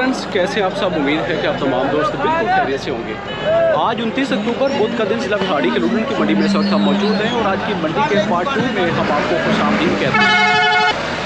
Friends, कैसे आप सब? उम्मीद है कि आप तमाम दोस्त बिल्कुल खैरियत से होंगे। आज 29 अक्टूबर बुध का दिन जिला भिवाड़ी के लुडन की मंडी में इस वक्त हम मौजूद हैं और आज की मंडी के पार्ट 2 में हम आपको खुशामदीद कहते हैं।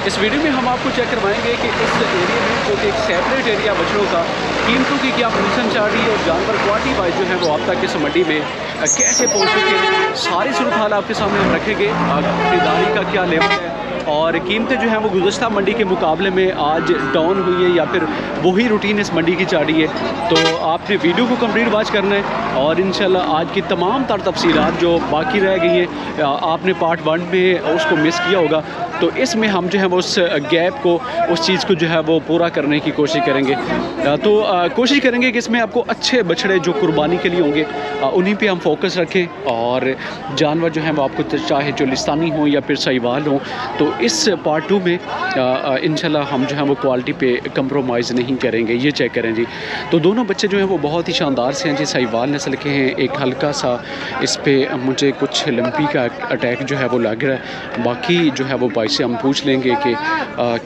इस वीडियो में हम आपको चेक करवाएंगे कि इस एरिया में जो कि एक सेपरेट एरिया बछड़ों का कीमतों की क्या पोजीशन चल रही है और जानवर क्वालिटी वाइज जो है वो आप तक इस मंडी में कैसे पहुँच चुके हैं, सारी सूरत हाल आपके सामने हम रखेंगे। खरीदारी का क्या लेवल है और कीमतें जो हैं वो गुज़श्ता मंडी के मुकाबले में आज डाउन हुई है या फिर वही रूटीन इस मंडी की जा रही है। तो आपने वीडियो को कंप्लीट वॉच करना है और इंशाल्लाह आज की तमाम तर तफसीलात जो बाकी रह गई हैं, आपने पार्ट 1 में उसको मिस किया होगा, तो इसमें हम जो है वो उस गैप को, उस चीज़ को जो है वो पूरा करने की कोशिश करेंगे। तो कोशिश करेंगे कि इसमें आपको अच्छे बछड़े जो कुर्बानी के लिए होंगे उन्हीं पे हम फोकस रखें और जानवर जो हैं वो आपको चाहे चोलिस्तानी हो या फिर साहिवाल हो, तो इस पार्ट 2 में इंशाल्लाह हम जो है वो क्वालिटी पे कंप्रोमाइज़ नहीं करेंगे। ये चेक करें जी। तो दोनों बच्चे जो हैं वो बहुत ही शानदार से हैं जी, साहिवाल नस्ल के हैं। एक हल्का सा इस पर मुझे कुछ लंपी का अटैक जो है वो लग रहा है। बाकी जो है वो भाई से हम पूछ लेंगे कि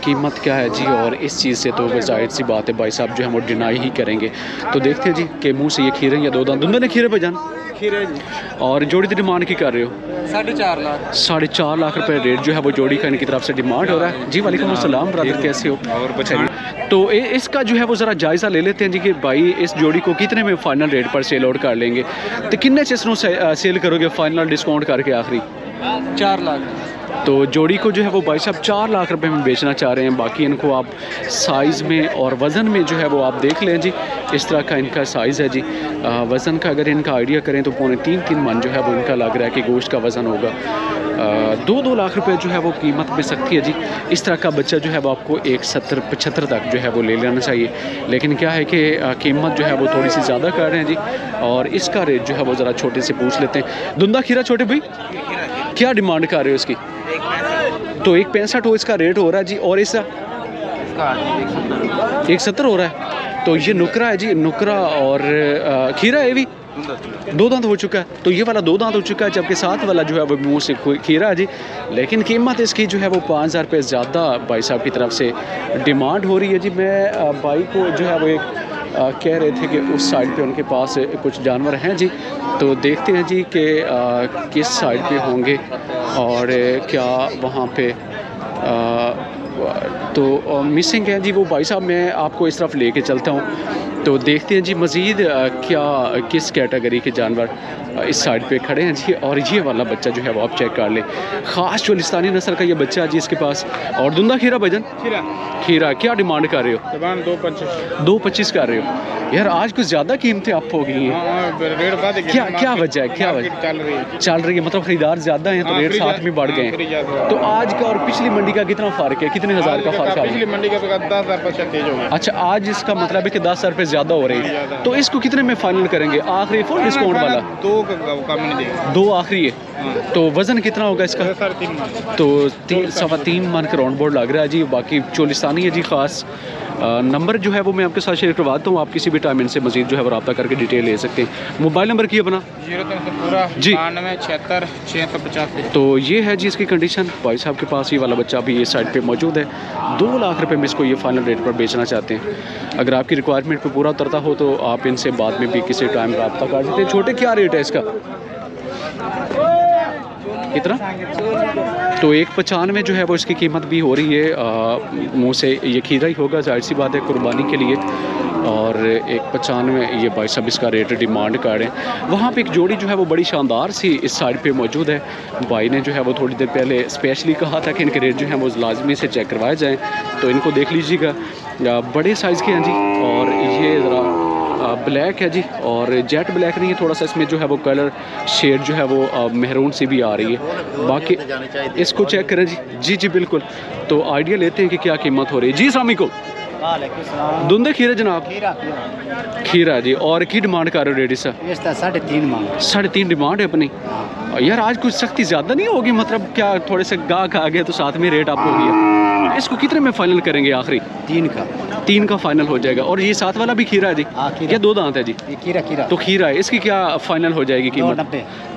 कीमत क्या है जी, और इस चीज़ से तो जाहिर सी बात है भाई साहब जो है वो डिनाई ही करेंगे। तो देखते हैं जी कि मुँह से ये खीरे या दो दांत दोनों ने खीरे पे जान खीरे जी। और जोड़ी की डिमांड की कर रहे हो? 4.5 लाख। 4.5 लाख रुपए रेट जो है वो जोड़ी का इनकी तरफ से डिमांड हो रहा है जी। वालेकुम अस्सलाम ब्रदर, कैसे हो? और बच्चा तो इसका जो है वो ज़रा जायज़ा ले लेते हैं जी कि भाई इस जोड़ी को कितने में फ़ाइनल रेट पर सेल आउट कर लेंगे, तो कितने चिसनों से सेल करोगे फ़ाइनल डिस्काउंट करके आखिरी? 4 लाख। तो जोड़ी को जो है वो भाई साहब 4 लाख रुपए में बेचना चाह रहे हैं। बाकी इनको आप साइज़ में और वज़न में जो है वो आप देख लें जी, इस तरह का इनका साइज़ है जी। वज़न का अगर इनका आइडिया करें तो 3.5 मन जो है वो इनका लग रहा है कि गोश्त का वज़न होगा। 2 लाख रुपए जो है वो कीमत में सकती है जी। इस तरह का बच्चा जो है वो आपको 170-75 तक जो है वो ले लेना चाहिए, लेकिन क्या है कि कीमत जो है वो थोड़ी सी ज़्यादा कर रहे हैं जी। और इसका रेट जो है वो ज़रा छोटे से पूछ लेते हैं। धुंधा खीरा छोटे भाई क्या डिमांड कर रहे हो इसकी? तो 1.65 इसका रेट हो रहा है जी। और इसका 170 हो रहा है। तो ये नुकरा है जी, नुकरा और खीरा है भी 2 दांत हो चुका है। तो ये वाला 2 दांत हो चुका है, जबकि साथ वाला जो है वो मुँह से खीरा है जी। लेकिन कीमत इसकी जो है वो 5,000 रुपये ज़्यादा भाई साहब की तरफ से डिमांड हो रही है जी। मैं भाई को जो है वो एक कह रहे थे कि उस साइड पे उनके पास कुछ जानवर हैं जी, तो देखते हैं जी कि किस साइड पे होंगे और क्या वहाँ पे तो मिसिंग है जी वो भाई साहब। मैं आपको इस तरफ लेके चलता हूँ, तो देखते हैं जी मज़ीद क्या किस कैटेगरी के जानवर इस साइड पे खड़े हैं जी। और ये वाला बच्चा जो है वो आप चेक कर लें, ख़ास चोलिस्तानी नस्ल का ये बच्चा है जी इसके पास। और धुंधा खीरा भजन खीरा क्या डिमांड कर रहे हो? 2.25 कर रहे हो यार। आज कुछ ज़्यादा कीमतें अप हो गई हैं, क्या वजह है? क्या वजह चल रही है? मतलब खरीदार ज़्यादा हैं तो रेट साथ में बढ़ गए हैं। तो आज का और पिछली मंडी का कितना फ़र्क है? कितने हज़ार का फ़र्क है? पिछली मंडी का तो 10,000% तेज हो गया। अच्छा, आज इसका मतलब है कि 10,000 रुपये ज़्यादा हो रहे हैं। तो इसको कितने में फाइनल करेंगे आखिरी फुल डिस्काउंट वाला? 2 कम नहीं देगा। 2 आखिरी है। तो वज़न कितना होगा इसका? 3.5 मन। तो 3.25 मन का राउंड बोर्ड लग रहा है जी। बाकी चोलिस्तानी है जी ख़ास। नंबर जो है वो मैं आपके साथ शेयर करवाता हूँ, आप किसी भी टाइम इनसे मज़ीद जो है वो रब्ता करके डिटेल ले सकते हैं। मोबाइल नंबर की अपना 03 जी 96 685। तो ये है जी इसकी कंडीशन। भाई साहब के पास ये वाला बच्चा भी इस साइड पे मौजूद है। 2 लाख रुपए में इसको ये फाइनल रेट पर बेचना चाहते हैं। अगर आपकी रिक्वायरमेंट पे पूरा उतरता हो तो आप इनसे बाद में भी किसी टाइम रब्ता कर सकते हैं। छोटे क्या रेट है इसका? कितना? तो 1.95 जो है वो इसकी कीमत भी हो रही है। मुँह से ये खीरा ही होगा, जाहिर सी बात है कुर्बानी के लिए। और 1.95 ये भाई साहब इसका रेट डिमांड कर रहे हैं। वहाँ पे एक जोड़ी जो है वो बड़ी शानदार सी इस साइड पे मौजूद है। भाई ने जो है वो थोड़ी देर पहले स्पेशली कहा था कि इनके रेट जो हैं वो लाजमी से चेक करवाए जाएँ, तो इनको देख लीजिएगा। बड़े साइज़ के हैं जी। और ये ज़रा ब्लैक है जी, और जेट ब्लैक नहीं है, थोड़ा सा इसमें जो है वो कलर शेड जो है वो मेहरून सी भी आ रही है। बाकी इसको चेक करें जी। जी जी बिल्कुल। तो आइडिया लेते हैं कि क्या कीमत हो रही है जी। अस्सलाम वालेकुम। धुंधे खीरे जनाब? खीरा जी। और की डिमांड कर रहे हो रेट इसका? 3.5 डिमांड है अपनी। यार आज कुछ सख्ती ज़्यादा नहीं होगी? मतलब क्या थोड़े से गाहक आ गए तो साथ में रेट अप हो गया? इसको कितने में फाइनल करेंगे आखिरी? 3 का फाइनल हो जाएगा। और ये साथ वाला भी खीरा है जी? क्या 2 दांत है जी? खीरा। तो खीरा है, इसकी क्या फाइनल हो जाएगी कीमत?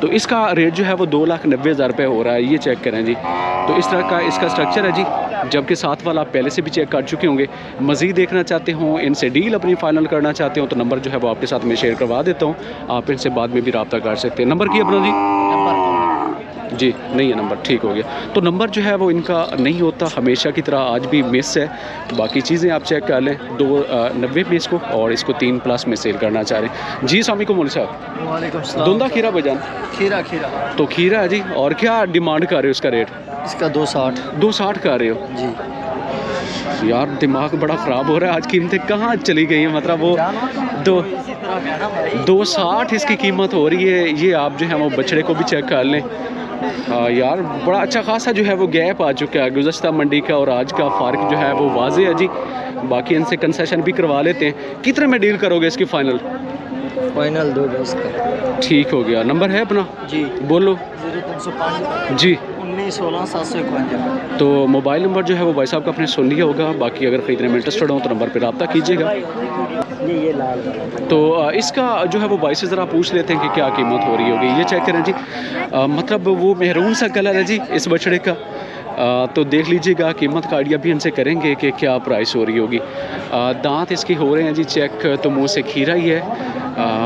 तो इसका रेट जो है वो 2,90,000 रुपये हो रहा है। ये चेक करें जी। तो इस तरह का इसका स्ट्रक्चर है जी। जबकि साथ वाला आप पहले से भी चेक कर चुके होंगे। मज़ीद देखना चाहते हो, इनसे डील अपनी फ़ाइनल करना चाहते हो तो नंबर जो है वो आपके साथ मैं शेयर करवा देता हूँ, आप इनसे बाद में भी रब्ता कर सकते हैं। नंबर की अपना जी जी नहीं है नंबर, ठीक हो गया। तो नंबर जो है वो इनका नहीं होता, हमेशा की तरह आज भी मिस है। बाकी चीज़ें आप चेक कर लें। 290 में इसको और इसको 3+ में सेल करना चाह रहे हैं जी। अस्सलाम वालेकुम मौलवी साहब। वालेकुम सलाम। धुंधा खीरा भाईजान? खीरा तो खीरा है जी। और क्या डिमांड कर रहे हो इसका रेट? इसका 260 260 कर रहे हो जी। यार? दिमाग बड़ा ख़राब हो रहा है, आज कीमतें कहाँ चली गई हैं। मतलब वो 260 इसकी कीमत हो रही है। ये आप जो है वो बछड़े को भी चेक कर लें। यार बड़ा अच्छा खासा जो है वो गैप आ चुका है गुज़श्ता मंडी का और आज का फ़र्क जो है वो वाज़े है जी। बाकी इनसे कंसेशन भी करवा लेते हैं। कितने में डील करोगे इसकी फ़ाइनल? फाइनल 2 इसका। ठीक हो गया। नंबर है अपना? जी बोलो। 0305 जी 1916 751। तो मोबाइल नंबर जो है वो भाई साहब का आपने सुन लिया होगा। बाकी अगर ख़रीदने में इंटरेस्टेड हो तो नंबर पर रब्ता कीजिएगा। ये लाल तो इसका जो है वो भाई से ज़रा पूछ लेते हैं कि क्या कीमत हो रही होगी। ये चेक करें जी। मतलब वो मेहरून सा कलर है जी इस बछड़े का। तो देख लीजिएगा, कीमत का आइडिया भी इनसे करेंगे कि क्या प्राइस हो रही होगी। दांत इसके हो रहे हैं जी चेक, तो मुंह से खीरा ही है।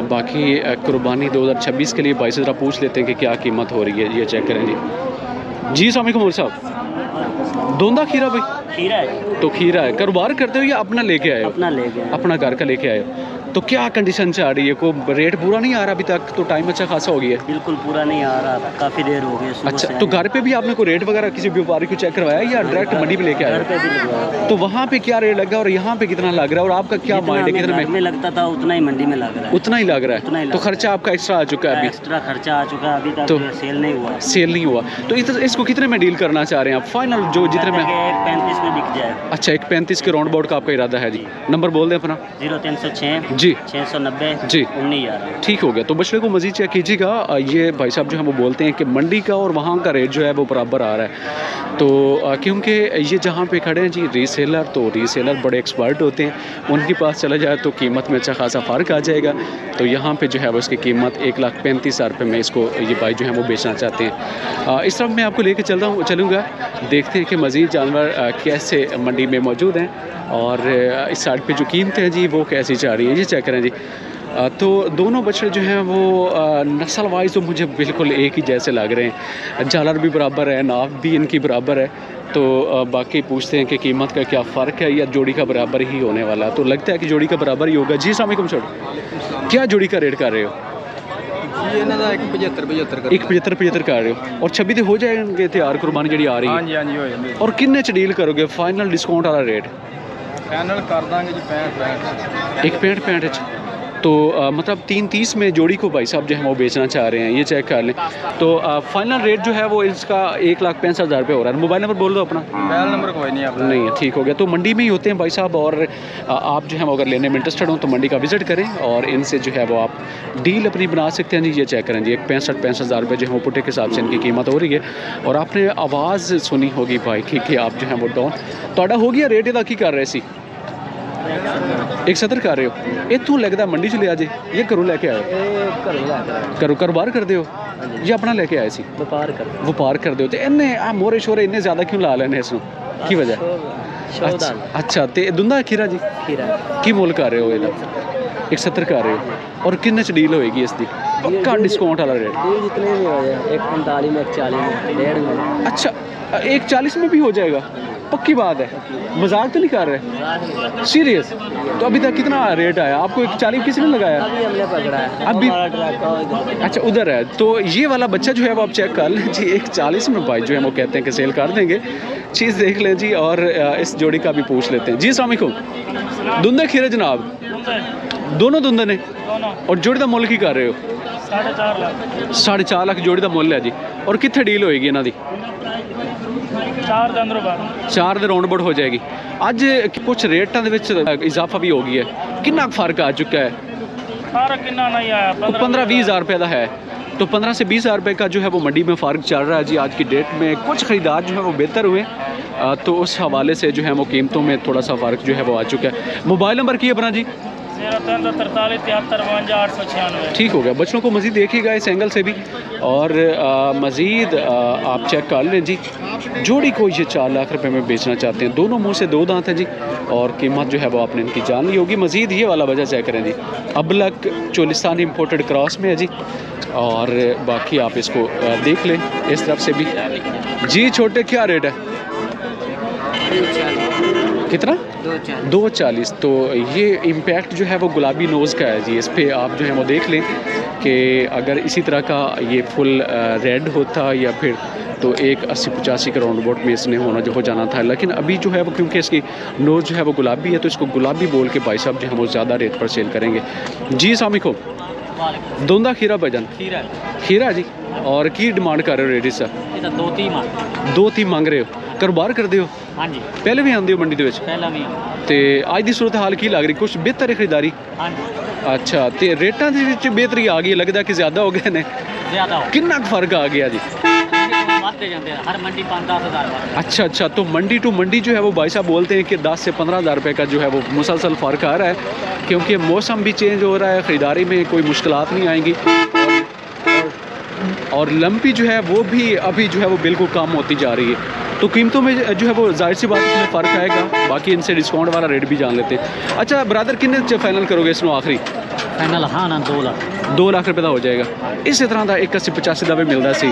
बाकी कुर्बानी 2026 के लिए भाई से ज़रा पूछ लेते हैं कि क्या कीमत हो रही है। ये चेक करें जी। जी अस्सलाम वालेकुम मौलवी साहब। धुंधा खीरा भाई? खीरा है। तो खीरा है। कारोबार करते हो या अपना लेके आए हो? अपना ले गए। अपना घर का लेके आए हो। तो क्या कंडीशन से आ रही है? कोई रेट पूरा नहीं आ रहा अभी तक? तो टाइम अच्छा खासा हो गया है। बिल्कुल पूरा नहीं आ रहा, काफ़ी देर हो गई। अच्छा, तो घर पे भी आपने कोई रेट वगैरह किसी व्यापारी को चेक करवाया या डायरेक्ट मंडी पे लेके आए? घर पे भी लगवाया। तो वहाँ पे क्या रेट लगा और यहाँ पे कितना लग रहा है? और आपका क्या माइंड है कितने घर में लगता था उतना ही मंडी में लग रहा है। उतना ही लग रहा उतना ही है। लग तो खर्चा आपका एक्स्ट्रा आ चुका है अभी? एक्स्ट्रा खर्चा आ चुका है, अभी तक तो सेल नहीं हुआ। सेल नहीं हुआ। तो इसको कितने में डील करना चाह रहे हैं आप फाइनल, जो जितने में? 135 में बिक जाए। अच्छा, 135 के राउंड अबाउट का आपका इरादा है जी। नंबर बोल दें अपना। 0306 जी 690 जी 1911। ठीक हो गया। तो बछड़े को मज़ीद चेक कीजिएगा। ये भाई साहब जो है वो बोलते हैं कि मंडी का और वहाँ का रेट जो है वो बराबर आ रहा है। तो क्योंकि ये जहाँ पे खड़े हैं जी रीसेलर, तो रीसेलर बड़े एक्सपर्ट होते हैं, उनके पास चला जाए तो कीमत में अच्छा खासा फ़र्क आ जाएगा। तो यहाँ पे जो है वो इसकी कीमत 1,35,000 रुपये में इसको ये भाई जो है वो बेचना चाहते हैं। इस तरफ मैं आपको लेके चलूँगा, देखते हैं कि मज़ीद जानवर कैसे मंडी में मौजूद हैं और इस साइड पे जो कीमतें हैं जी वो कैसी जा रही हैं। ये चेक करें जी। तो दोनों बछड़े जो हैं वो नस्ल वाइज तो मुझे बिल्कुल एक ही जैसे लग रहे हैं। झालर भी बराबर है, नाप भी इनकी बराबर है। तो बाकी पूछते हैं कि कीमत का क्या फ़र्क है या जोड़ी का बराबर ही होने वाला। तो लगता है कि जोड़ी का बराबर ही होगा। जी अस्सलाम वालेकुम सर, क्या जोड़ी का रेट कर रहे हो? ये ना 175 175 कर रहे हो। और 26 हो जाएंगे तैयार कुर्बानी जी आ रही है? हाँ जी हो जाएंगे। और किन्ने च डील करोगे फाइनल डिस्काउंट वाला रेट? फाइनल कर देंगे जी 65। 165 तो मतलब 330 में जोड़ी को भाई साहब जो है वो बेचना चाह रहे हैं। ये चेक कर लें। तो फाइनल रेट जो है वो इसका 1,65,000 रुपये हो रहा है। मोबाइल नंबर बोल दो अपना। मोबाइल नंबर कोई नहीं अपना। नहीं है, ठीक हो गया। तो मंडी में ही होते हैं भाई साहब और आप जो है वो अगर लेने में इंटरेस्टेड हो तो मंडी का विज़िट करें और इनसे जो है वो आप डील अपनी बना सकते हैं जी। ये चेक करें जी, 65,000 रुपये जो है वो पुट्टे के हिसाब से इनकी कीमत हो रही है। और आपने आवाज़ सुनी होगी भाई कि आप जो है वो डाउन तो हो गया रेट इदा की कर रहे सी 170 कर रहे हो। इतों लगता मंडी च लिया जी, ये घरों लेके आए? घरों कारोबार करते हो या अपना लेके आए सी? व्यापार करते हो। तो इन्ने आ मोरे शोरे इन्ने ज़्यादा क्यों ला लेने इसनों, की वजह? अच्छा, तो धुंधा खीरा जी की मुल कर रहे हो? ਇਹਦਾ 170 कर रहे हो। और किन्ने च डील होएगी इसकी? पक्का डिस्काउंट वाला रेट? जितने भी हो जाए, 145 में 140 में 1.5 में। अच्छा, 140 में भी हो जाएगा? पक्की बात है, मजाक तो नहीं कर रहे? सीरियस? तो अभी तक कितना रेट आया आपको? 140 किसी ने लगाया? अभी हमने पकड़ा है। अभी? अभी अच्छा, उधर है। तो ये वाला बच्चा जो है वो आप चेक कर लें जी। 140 में भाई जो है वो कहते हैं कि सेल कर देंगे। चीज़ देख लें जी और इस जोड़ी का भी पूछ लेते हैं। जी अस्सलाम वालेकुम। धुंधे खीरे जनाब? दोनों धुंधे ने? और जोड़ी का मुल की कर रहे हो? 4.5 लाख। 4.5 लाख जोड़ी का मुल है जी। और कितने डील होएगी इन्हों की? 4 ਦੇ ਰਾਉਂਡ ਅਬਾਊਟ ਹੋ ਜਾਏਗੀ। ਅੱਜ ਕੁਝ ਰੇਟਾਂ ਦੇ ਵਿੱਚ ਇਜ਼ਾਫਾ ਵੀ ਹੋ ਗਿਆ ਹੈ। ਕਿੰਨਾ ਫਰਕ ਆ ਚੁੱਕਾ ਹੈ? फर्क कितना नहीं आया, 15-20 हज़ार रुपये का है। तो 15 से 20 हज़ार रुपये का जो है वो मंडी में फ़र्क चल रहा है जी। आज की डेट में कुछ ख़रीदार जो है वो बेहतर हुए, तो उस हवाले से जो है वो कीमतों में थोड़ा सा फ़र्क जो है वो आ चुका है। मोबाइल नंबर की अपना जी? 03343 ठीक हो गया। बच्चों को मज़ीद देखिएगा इस एंगल से भी और मज़ीद आप चेक कर लें जी। जोड़ी को ये 4 लाख रुपए में बेचना चाहते हैं। दोनों मुंह से 2 दांत हैं जी, और कीमत जो है वो आपने इनकी जान ली होगी। मज़ीद ये वाला वजह चेक करें जी, अबलक चोलिस्तान इंपोर्टेड क्रॉस में है जी, और बाकी आप इसको देख लें इस तरफ से भी जी। छोटे क्या रेट है, कितना? 240। तो ये इम्पैक्ट जो है वो गुलाबी नोज़ का है जी। इस पे आप जो है वो देख लें कि अगर इसी तरह का ये फुल रेड होता या फिर तो एक 80-85 के राउंड अबाउट में इसने होना जो हो जाना था, लेकिन अभी जो है वो क्योंकि इसकी नोज़ जो है वो गुलाबी है तो इसको गुलाबी बोल के भाई साहब जो है वो ज़्यादा रेट पर सेल करेंगे जी। सामिको दोंदा खीरा भजन खीरा जी, और की डिमांड कर रहे हो रेट इसका? 2-3 मांग रहे हो, कारोबार करते हो? हाँ जी, पहले भी आंदे हो मंडी दे विच? पहला भी ते अज दी सूरत हाल की लग रही, कुछ बेहतर है खरीदारी? हाँ जी, अच्छा, ते रेटां दे विच बेहतरी आ गई, लगदा कि ज़्यादा हो गए ने? ज़्यादा हो कितना फर्क आ गया जी? बढ़ते जाते हैं, हर मंडी 5-10 हज़ार। अच्छा, तो मंडी टू मंडी जो है वो भाई साहब बोलते हैं कि 10 से 15 हज़ार रुपये का जो है वो मुसलसल फ़र्क आ रहा है, क्योंकि मौसम भी चेंज हो रहा है, ख़रीदारी में कोई मुश्किलात नहीं आएंगी, और लंपी जो है वो भी अभी जो है वो बिल्कुल कम होती जा रही है। तो कीमतों में जो है वो जाहिर सी बात इसमें फ़र्क आएगा। बाकी इनसे डिस्काउंट वाला रेट भी जान लेते हैं। अच्छा ब्रदर, कितने फाइनल करोगे इसमें आखिरी? फाइनल हाँ ना 2 लाख रुपये का हो जाएगा। इस तरह का 81-85 का भी मिलता सी,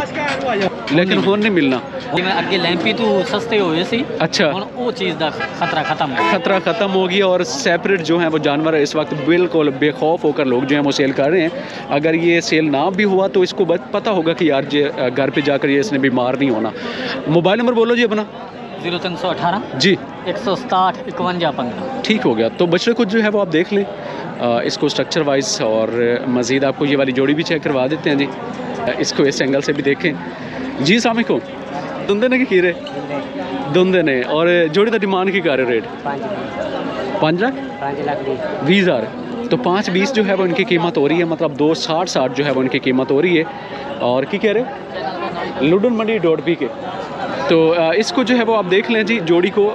लेकिन होर नहीं मिलना। जिवें अगे लैंपी तो सस्ते होए सी, अच्छा, हुण वो चीज़ का खतरा खत्म हो गया, और सेपरेट जो है वो जानवर इस वक्त बिल्कुल बेखौफ होकर लोग जो है वो सेल कर रहे हैं। अगर ये सेल ना भी हुआ तो इसको पता होगा कि यार ये घर पे जाकर ये इसने बीमार नहीं होना। मोबाइल नंबर बोलो जी अपना। 0318 जी 167 51 15। ठीक हो गया। तो बछड़े कुछ जो है वो आप देख लें इसको स्ट्रक्चर वाइज, और मज़ीद आपको ये वाली जोड़ी भी चेक करवा देते हैं जी। इसको इस एंगल से भी देखें जी। सामी को धुंधे ने कि खीरे धुंधे ने, और जोड़ी का डिमांड की कर रहे रेट? 5 लाख 20 हज़ार। तो 5-20 जो है वो इनकी कीमत हो रही है, मतलब 260 जो है वो इनकी कीमत हो रही है। और क्या कह रहे लुडन मंडी डोडपी के। तो इसको जो है वो आप देख लें जी, जोड़ी को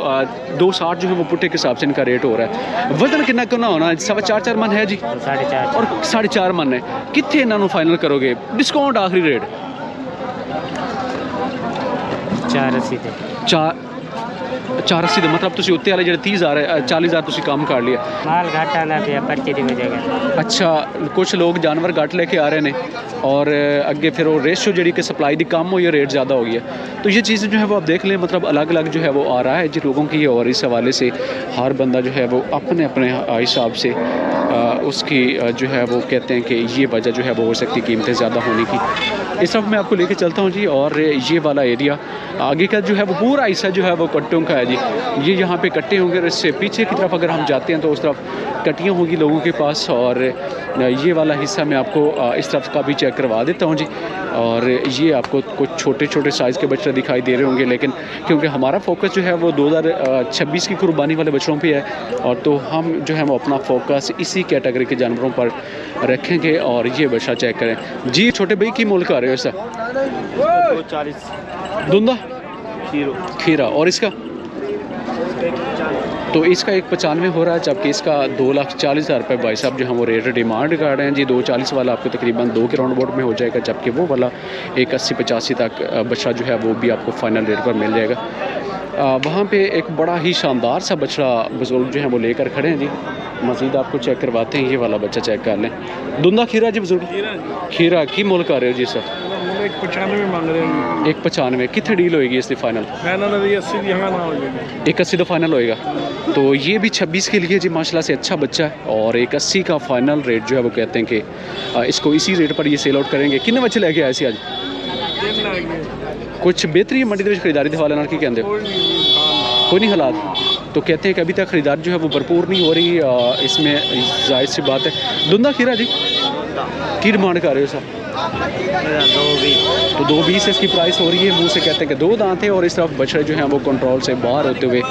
260 जो है वो पुट्टे के हिसाब से इनका रेट हो रहा है। वजन कितना करना होना? 4.5 मन है जी, 4.5 और 4.5 मन है। कितने इन्होंने फाइनल करोगे? डिस्काउंट आखिरी रेट 480 ਦੇ मतलब ਤੁਸੀਂ ਉੱਤੇ ਵਾਲੇ ਜਿਹੜੇ 30 ਹਜ਼ਾਰ 40 ਹਜ਼ਾਰ ਤੁਸੀਂ ਕੰਮ ਕਰ ਲਿਆ। माल घाटा ना पिया पर्ची दी वजह। अच्छा, कुछ लोग जानवर घट लेके आ रहे हैं, और अगे फिर वो रेशो जी कि सप्लाई दी कम हुई है, रेट ज़्यादा हो गया। तो ये चीज़ें जो है वो आप देख लें, मतलब अलग अलग जो है वो आ रहा है जी लोगों की, और इस हवाले से हर बंदा जो है वो अपने अपने हिसाब से उसकी जो है वो कहते हैं कि ये वजह जो है वो हो सकती कीमतें ज़्यादा होने की। इस सब मैं आपको लेके चलता हूँ जी, और ये वाला एरिया आगे का जो है वो पूरा हिस्सा जो है वो कट्टों का है जी। ये यहाँ पे कट्टे होंगे, और इससे पीछे की तरफ अगर हम जाते हैं तो उस तरफ कट्टियाँ होंगी लोगों के पास, और ये वाला हिस्सा मैं आपको इस तरफ का भी चेक करवा देता हूँ जी। और ये आपको कुछ छोटे छोटे साइज़ के बछड़े दिखाई दे रहे होंगे, लेकिन क्योंकि हमारा फोकस जो है वो 2026 की कुर्बानी वाले बछड़ों पे है, और तो हम जो है वो अपना फोकस इसी कैटेगरी के जानवरों पर रखेंगे। और ये बछड़ा चेक करें जी। छोटे भाई की मोल का रहे हो ऐसा? 240 धुंधा खीरा, और इसका? तो इसका 195 हो रहा है, जबकि इसका 2,40,000 रुपये भाई साहब जो हम वो रेट डिमांड कर रहे हैं जी। 240 वाला आपको तकरीबन 2 के राउंड बोर्ड में हो जाएगा, जबकि वो वाला 180-85 तक बछड़ा जो है वो भी आपको फाइनल रेट पर मिल जाएगा। वहाँ पे एक बड़ा ही शानदार सा बछड़ा बुजुर्ग जो है वो लेकर खड़े हैं जी। मज़ीद आपको चेक करवाते हैं, ये वाला बच्चा चेक कर लें। धुंधा खीरा जी बुजुर्ग खीरा की मोल कर रहे हो जी सर? 195 मांग रहे हैं। 195 कितने डील होएगी इसकी फाइनल? 180 तो फाइनल होएगा। तो ये भी 26 के लिए जी माशाल्लाह से अच्छा बच्चा है, और 180 का फाइनल रेट जो है वो कहते हैं कि इसको इसी रेट पर ये सेल आउट करेंगे। कितने बच्चे लेके आए थे आज? कुछ बेहतरी मंडी के खरीदारी के हवाले नाल की कहते हो? कोई नहीं हालात, तो कहते हैं कि अभी तक खरीदारी जो है वो भरपूर नहीं हो रही। इसमें जाहिर सी बात है। धुंधा खीरा जी की डिमांड कर रहे हो सर? 220 इसकी प्राइस हो रही है। मुंह से कहते हैं कि 2 दांत हैं, और इस तरफ बछड़े जो हैं वो कंट्रोल से बाहर होते हुए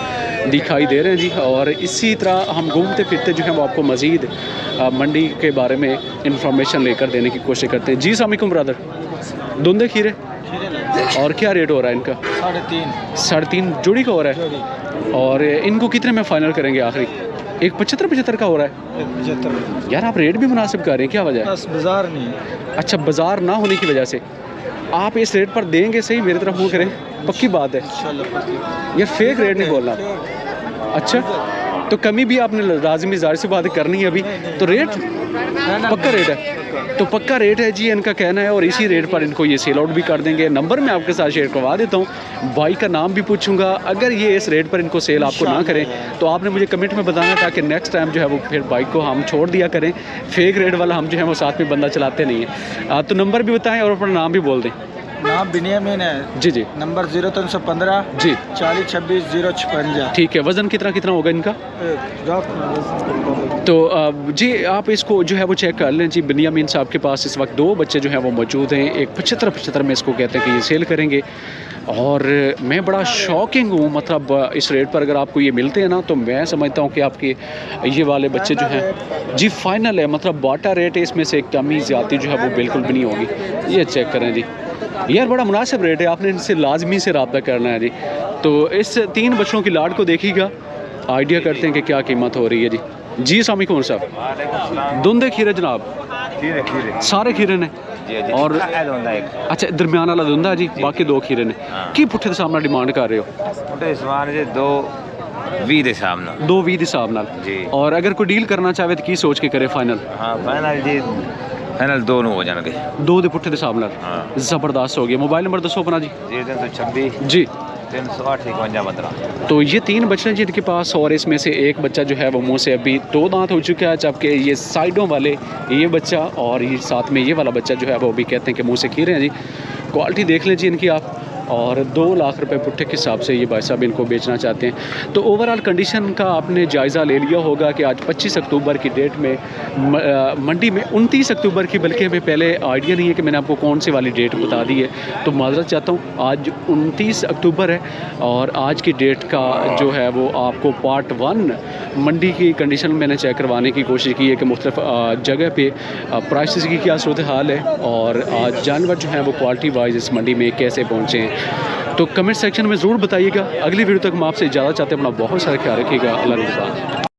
दिखाई दे रहे हैं जी। और इसी तरह हम घूमते फिरते जो हैं वो आपको मज़ीद मंडी के बारे में इंफॉर्मेशन लेकर देने की कोशिश करते हैं जी। अस्सलाम ब्रदर, धुंधे खीरे और क्या रेट हो रहा है इनका? 3.5 जोड़ी का हो रहा है। और इनको कितने में फाइनल करेंगे आखिरी? 175 का हो रहा है। 75 यार आप रेट भी मुनासिब कर रहे हैं, क्या वजह है? बस बाजार नहीं है। अच्छा, बाजार ना होने की वजह से आप इस रेट पर देंगे सही, मेरी तरफ मुँह करें, पक्की बात है यार, फेक रेट नहीं बोलना। अच्छा, तो कमी भी आपने लाजमी ज़ाहिर सी बात करनी है अभी, तो रेट पक्का रेट है, तो पक्का रेट है जी इनका कहना है, और इसी रेट पर इनको ये सेल आउट भी कर देंगे। नंबर मैं आपके साथ शेयर करवा देता हूँ, भाई का नाम भी पूछूंगा। अगर ये इस रेट पर इनको सेल आपको ना करें तो आपने मुझे कमेंट में बताना, ताकि नेक्स्ट टाइम जो है वो फिर बाइक को हम छोड़ दिया करें। फेक रेट वाला हम जो है वो साथ में बंदा चलाते नहीं है। तो नंबर भी बताएं और अपना नाम भी बोल दें। नाम बिनियामिन है जी जी, नंबर 0315 जी 4026 056। ठीक है। वज़न कितना होगा इनका? तो जी आप इसको जो है वो चेक कर लें जी। बिनियामिन साहब के पास इस वक्त 2 बच्चे जो हैं वो मौजूद हैं। एक 75 में इसको कहते हैं कि ये सेल करेंगे, और मैं बड़ा शॉकिंग हूँ, मतलब इस रेट पर अगर आपको ये मिलते हैं ना, तो मैं समझता हूँ कि आपके ये वाले बच्चे जो हैं जी फाइनल है, मतलब बाटा रेट है, इसमें से कमी ज़्यादा जो है वो बिल्कुल भी नहीं होगी। ये चेक करें जी यार, बड़ा मुनासिब रेट है, आपने इनसे लाजमी से रब्ता करना है जी। तो इस 3 बच्चों की लाट को देखिएगा, आइडिया करते हैं कि क्या कीमत हो रही है जी। जी अस्सलाम वालेकुम साहब, धुंधे खीरे जनाब? खीरे सारे खीरे ने, और अच्छा दरमियान वाला धुंधा जी, बाकी 2 खीरे ने। की पुट्ठे के सामने डिमांड कर रहे हो? पुट्ठे समान जे 220 ਦੇ ਹਿਸਾਬ ਨਾਲ 220 ਦੇ ਹਿਸਾਬ ਨਾਲ ਜੀ। और अगर कोई डील करना चाहे तो की सोच के करे फाइनल? ਹਾਂ ਫਾਈਨਲ ਜੀ, ਫਾਈਨਲ 2 ਨੂੰ ਹੋ ਜਾਣਗੇ। 2 ਦੇ ਪੁੱਠੇ ਦੇ ਹਿਸਾਬ ਨਾਲ ਹਾਂ ज़बरदस्त हो गया। मोबाइल नंबर दसो अपना जी। 0326 जी 308 52 तो ये 3 बच्चे हैं जिनके पास, और इसमें से एक बच्चा जो है वो मुंह से अभी 2 दांत हो चुका है, जबकि ये साइडों वाले ये बच्चा और ये साथ में ये वाला बच्चा जो है वो भी कहते हैं कि मुंह से खीरे हैं जी। क्वालिटी देख लें जी इनकी आप, और 2 लाख रुपए पुट्ठे के हिसाब से ये भाई साहब इनको बेचना चाहते हैं। तो ओवरऑल कंडीशन का आपने जायज़ा ले लिया होगा कि आज 25 अक्टूबर की डेट में मंडी में 29 अक्टूबर की, बल्कि हमें पहले आइडिया नहीं है कि मैंने आपको कौन सी वाली डेट बता दी है, तो माजरत चाहता हूँ। आज 29 अक्टूबर है, और आज की डेट का जो है वो आपको पार्ट 1 मंडी की कंडीशन मैंने चेक करवाने की कोशिश की है कि मुख्तलिफ जगह पे प्राइसेस की क्या सूरत हाल है, और आज जानवर जो हैं वो क्वालिटी वाइज इस मंडी में कैसे पहुँचे हैं। तो कमेंट सेक्शन में ज़रूर बताइएगा। अगली वीडियो तक हम आपसे इजाज़त चाहते हैं। अपना बहुत सारा ख्याल रखिएगा। अल्लाह हाफ़िज़।